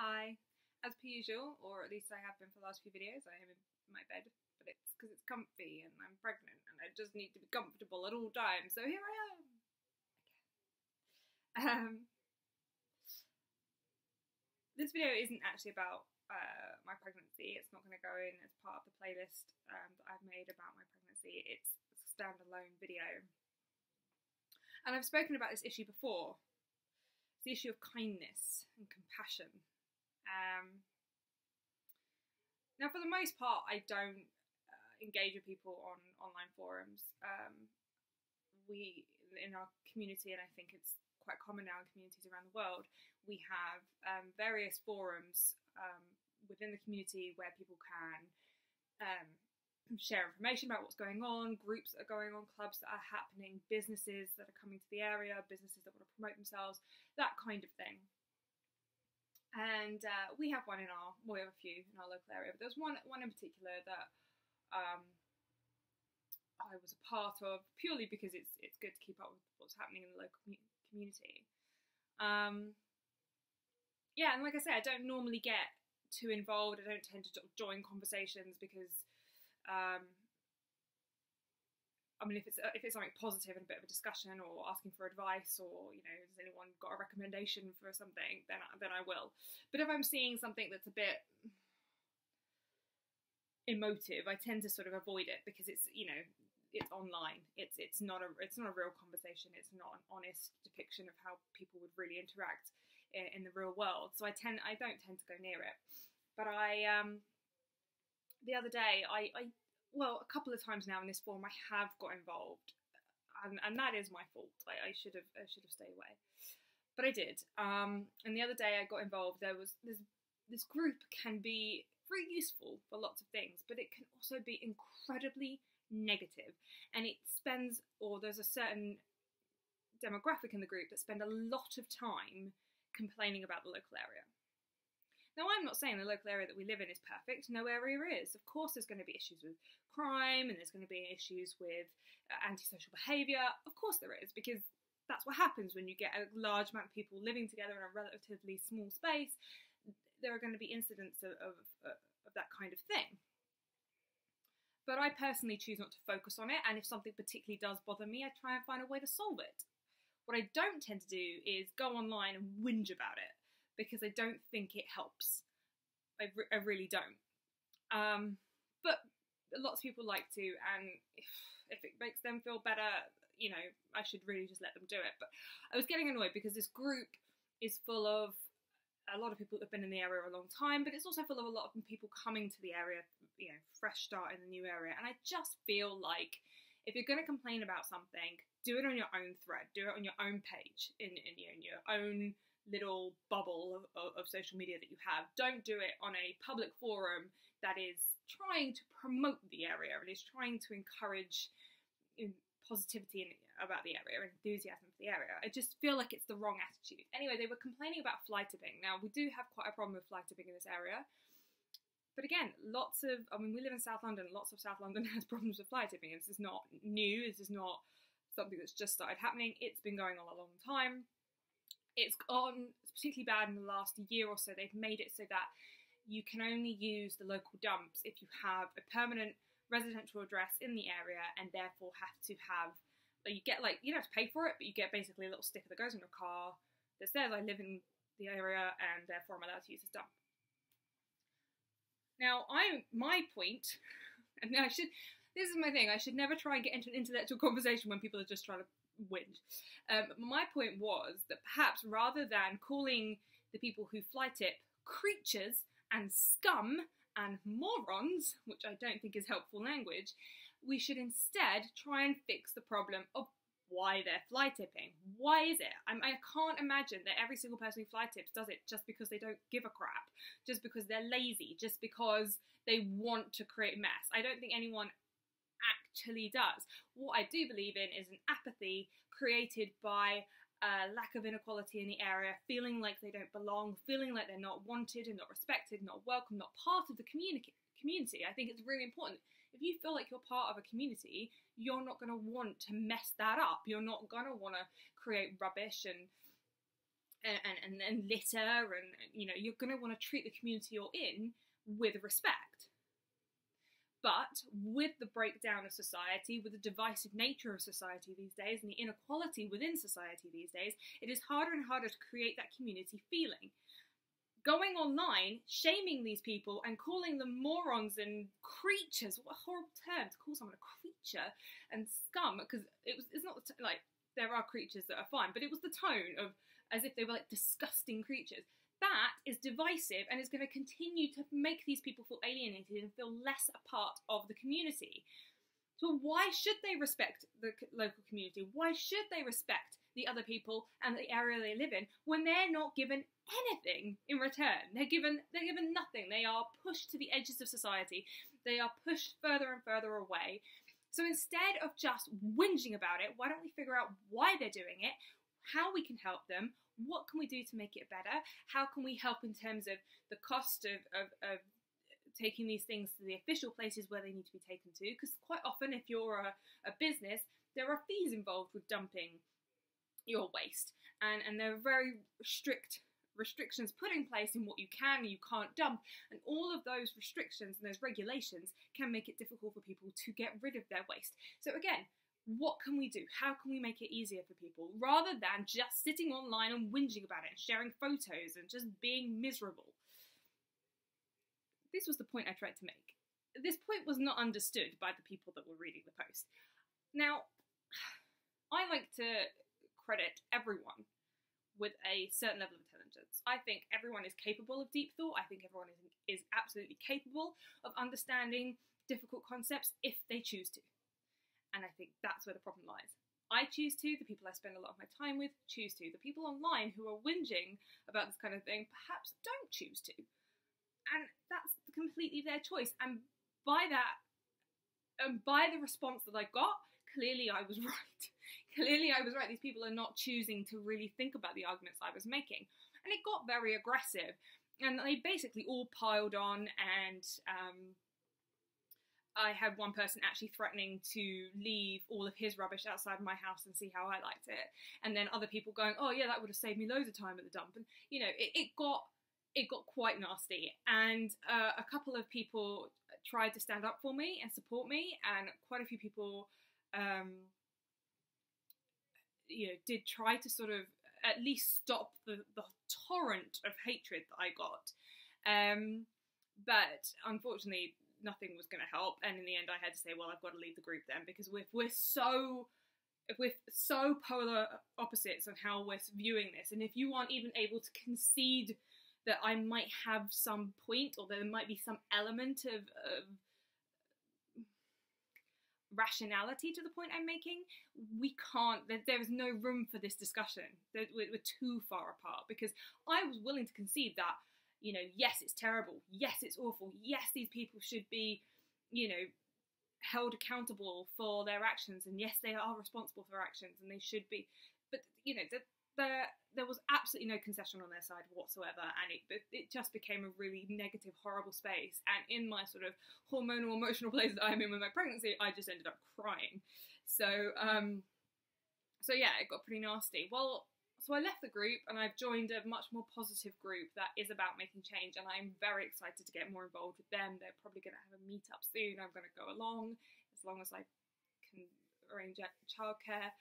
Hi. As per usual, or at least I have been for the last few videos, I am in my bed, but it's because it's comfy and I'm pregnant and I just need to be comfortable at all times, so here I am. Um, this video isn't actually about my pregnancy. It's not going to go in as part of the playlist that I've made about my pregnancy. It's a standalone video. And I've spoken about this issue before. It's the issue of kindness and compassion. Now, for the most part, I don't engage with people on online forums. We, in our community, and I think it's quite common now in communities around the world, we have various forums within the community where people can share information about what's going on, groups that are going on, clubs that are happening, businesses that are coming to the area, businesses that want to promote themselves, that kind of thing. And we have one we have a few in our local area, but there's one in particular that I was a part of purely because it's good to keep up with what's happening in the local community. Yeah, and like I said, I don't normally get too involved. I don't tend to join conversations because I mean, if it's something positive and a bit of a discussion, or asking for advice, or has anyone got a recommendation for something, then I will. But if I'm seeing something that's a bit emotive, I tend to sort of avoid it because it's it's online. It's not a real conversation. It's not an honest depiction of how people would really interact in the real world. So I don't tend to go near it. But the other day well, a couple of times now in this forum, I have got involved, and that is my fault. I should have stayed away, but I did. And the other day I got involved. This group can be very useful for lots of things, but it can also be incredibly negative. And there's a certain demographic in the group that spend a lot of time complaining about the local area. Now, I'm not saying the local area that we live in is perfect. No area is. Of course, there's going to be issues with crime, and there's going to be issues with antisocial behaviour. Of course there is, because that's what happens when you get a large amount of people living together in a relatively small space. There are going to be incidents of that kind of thing. But I personally choose not to focus on it, and if something particularly does bother me, I try and find a way to solve it. What I don't tend to do is go online and whinge about it, because I don't think it helps. I really don't. But lots of people like to, and if it makes them feel better, I should really just let them do it. But I was getting annoyed because this group is full of a lot of people that have been in the area a long time, but it's also full of a lot of people coming to the area, fresh start in the new area. And I just feel like if you're going to complain about something, do it on your own thread, do it on your own page, in your own little bubble of social media that you have. Don't do it on a public forum that is trying to promote the area and is trying to encourage positivity about the area, enthusiasm for the area. I just feel like it's the wrong attitude. Anyway, they were complaining about fly tipping. Now, we do have quite a problem with fly tipping in this area. But again, we live in South London. Lots of South London has problems with fly tipping. This is not new. This is not something that's just started happening. It's been going on a long time. It's gone particularly bad in the last year or so. They've made it so that you can only use the local dumps if you have a permanent residential address in the area, and therefore have to have, you don't have to pay for it, but you get basically a little sticker that goes in your car that says I live in the area and therefore I'm allowed to use this dump. Now, my point, and this is my thing, I should never try and get into an intellectual conversation when people are just trying to whinge. My point was that perhaps rather than calling the people who fly tip creatures and scum and morons, which I don't think is helpful language, we should instead try and fix the problem of why they're fly tipping. Why is it? I can't imagine that every single person who fly tips does it just because they don't give a crap, just because they're lazy, just because they want to create mess. I don't think anyone actually does. What I do believe in is an apathy created by a lack of inequality in the area, feeling like they don't belong, feeling like they're not wanted and not respected, not welcome, not part of the community. I think it's really important. If you feel like you're part of a community, you're not going to want to mess that up. You're not going to want to create rubbish and and litter, and you're going to want to treat the community you're in with respect. But with the breakdown of society, with the divisive nature of society these days, and the inequality within society these days, it is harder and harder to create that community feeling. Going online, shaming these people and calling them morons and creatures, what a horrible term to call someone a creature and scum, because it's not like, there are creatures that are fine, but it was the tone of as if they were like disgusting creatures. That is divisive and is going to continue to make these people feel alienated and feel less a part of the community. So why should they respect the local community? Why should they respect the other people and the area they live in when they're not given anything in return? They're given nothing. They are pushed to the edges of society. They are pushed further and further away. So instead of just whinging about it, why don't we figure out why they're doing it, how we can help them, what can we do to make it better, how can we help in terms of the cost of taking these things to the official places where they need to be taken to, because quite often if you're a business, there are fees involved with dumping your waste, and there are very strict restrictions put in place in what you can and you can't dump, and all of those restrictions and those regulations can make it difficult for people to get rid of their waste. So again, what can we do? How can we make it easier for people, rather than just sitting online and whinging about it and sharing photos and just being miserable? This was the point I tried to make. This point was not understood by the people that were reading the post. Now, I like to credit everyone with a certain level of intelligence. I think everyone is capable of deep thought. I think everyone is absolutely capable of understanding difficult concepts if they choose to. And I think that's where the problem lies. I choose to, the people I spend a lot of my time with choose to. The people online who are whinging about this kind of thing perhaps don't choose to. And that's completely their choice. And by that, and by the response that I got, clearly I was right. Clearly I was right. These people are not choosing to really think about the arguments I was making. And it got very aggressive. And they basically all piled on, and I had one person actually threatening to leave all of his rubbish outside my house and see how I liked it. And then other people going, oh yeah, that would have saved me loads of time at the dump. And, it got quite nasty. And a couple of people tried to stand up for me and support me, and quite a few people, did try to sort of at least stop the torrent of hatred that I got. But unfortunately, nothing was going to help, and in the end I had to say, well, I've got to leave the group then, because if we're so polar opposites on how we're viewing this, and if you aren't even able to concede that I might have some point, or there might be some element of rationality to the point I'm making, we can't, there is no room for this discussion. We're too far apart, because I was willing to concede that, yes, it's terrible. Yes, it's awful. Yes, these people should be, held accountable for their actions. And yes, they are responsible for their actions, and they should be. But, there was absolutely no concession on their side whatsoever. And it just became a really negative, horrible space. And in my sort of hormonal, emotional place that I'm in with my pregnancy, I just ended up crying. So yeah, it got pretty nasty. So I left the group and I've joined a much more positive group that is about making change, and I'm very excited to get more involved with them. They're probably going to have a meet-up soon. I'm going to go along as long as I can arrange childcare,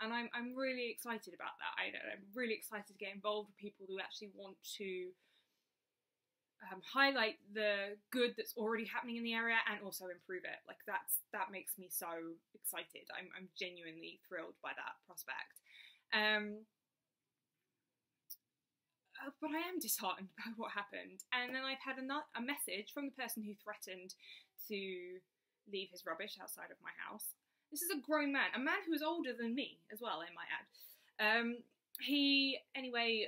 and I'm really excited about that. I'm really excited to get involved with people who actually want to highlight the good that's already happening in the area and also improve it. Like that makes me so excited. I'm genuinely thrilled by that prospect. But I am disheartened by what happened. And then I've had a message from the person who threatened to leave his rubbish outside of my house. This is a grown man, a man who is older than me as well, I might add. He, anyway,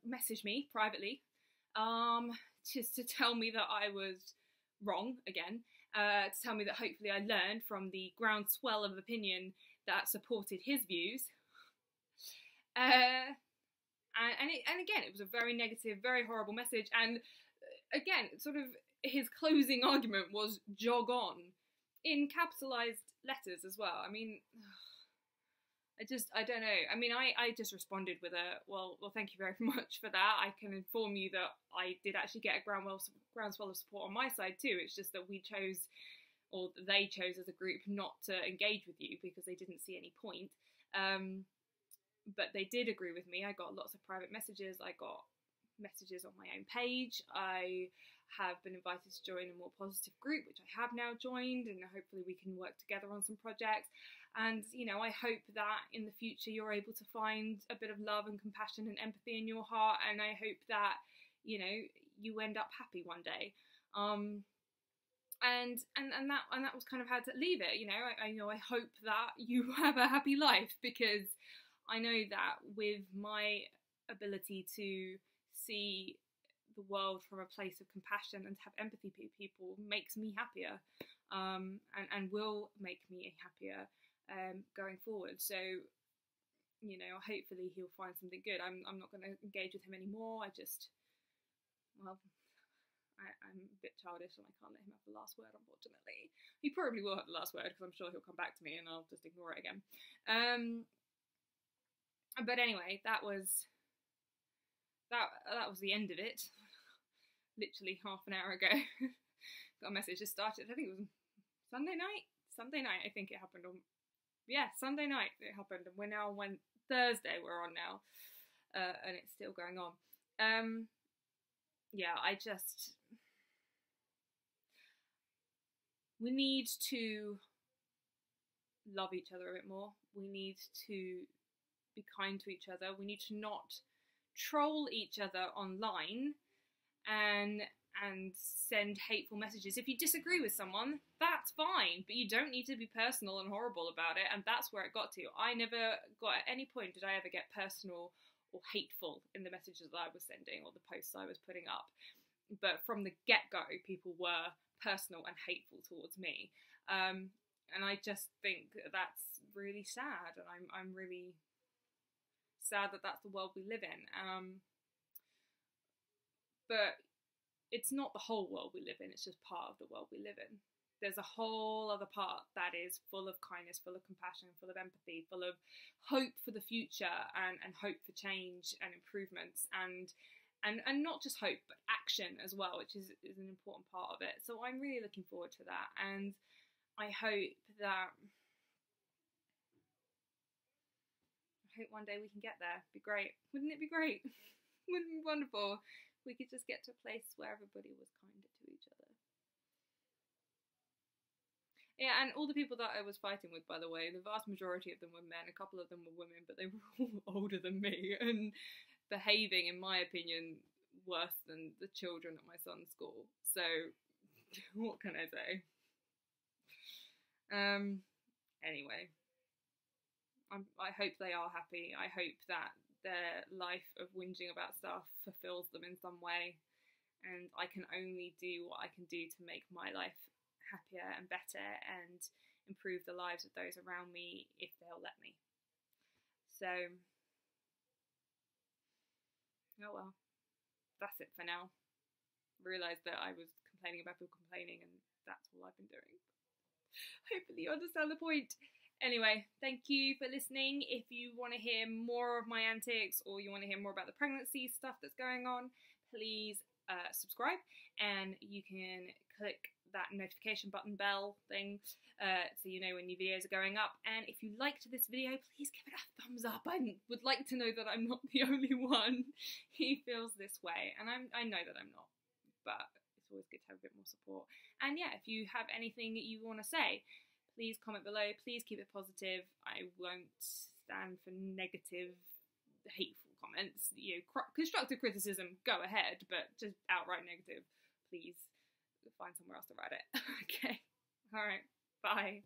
messaged me privately just to tell me that I was wrong again, to tell me that hopefully I learned from the groundswell of opinion that supported his views. And again, it was a very negative, very horrible message. And again, sort of his closing argument was jog on, in capitalized letters as well. I mean, I don't know. I mean, I just responded with a, well, thank you very much for that. I can inform you that I did actually get a groundswell of support on my side too. It's just that we chose, or they chose as a group, not to engage with you because they didn't see any point. But they did agree with me. I got lots of private messages. I got messages on my own page. I have been invited to join a more positive group, which I have now joined, and hopefully we can work together on some projects. And, you know, I hope that in the future you're able to find a bit of love and compassion and empathy in your heart, and I hope that, you know, you end up happy one day. And that was kind of how to leave it. You know, I hope that you have a happy life, because I know that with my ability to see the world from a place of compassion and to have empathy for people makes me happier, and will make me happier going forward. So, you know, hopefully he'll find something good. I'm not going to engage with him anymore. I'm a bit childish and I can't let him have the last word, unfortunately. He probably will have the last word because I'm sure he'll come back to me and I'll just ignore it again. But anyway, that was the end of it. Literally half an hour ago. Got a message, just started, I think it was Sunday night, I think it happened on, Sunday night it happened, and we're now Thursday we're on now, and it's still going on. We need to love each other a bit more. We need to be kind to each other. We need to not troll each other online and send hateful messages. If you disagree with someone, that's fine, but you don't need to be personal and horrible about it, and that's where it got to. I never got, at any point did I ever get personal or hateful in the messages that I was sending or the posts I was putting up. But from the get-go, people were personal and hateful towards me. And I just think that's really sad, and I'm really sad that that's the world we live in. But it's not the whole world we live in, it's just part of the world we live in. There's a whole other part that is full of kindness, full of compassion, full of empathy, full of hope for the future, and hope for change and improvements, and not just hope, but action as well, which is an important part of it. So I'm really looking forward to that, and I hope one day we can get there. It'd be great. Wouldn't it be great? Wouldn't it be wonderful? We could just get to a place where everybody was kinder to each other. Yeah, and all the people that I was fighting with, by the way, the vast majority of them were men. A couple of them were women, but they were all older than me and behaving, in my opinion, worse than the children at my son's school. So, what can I say? Anyway, I hope they are happy. I hope that their life of whinging about stuff fulfills them in some way, and I can only do what I can do to make my life happier and better and improve the lives of those around me if they'll let me. So, oh well, that's it for now. I realised that I was complaining about people complaining, and that's all I've been doing. Hopefully you understand the point. Anyway, thank you for listening. If you want to hear more of my antics, or you want to hear more about the pregnancy stuff that's going on, please subscribe, and you can click that notification button bell thing so you know when new videos are going up. And if you liked this video, please give it a thumbs up. I would like to know that I'm not the only one who feels this way, and I know that I'm not, but it's always good to have a bit more support. And yeah, if you have anything that you want to say, please comment below. Please keep it positive. I won't stand for negative, hateful comments. You know, constructive criticism, go ahead, but just outright negative, please find somewhere else to write it. Okay. All right. Bye.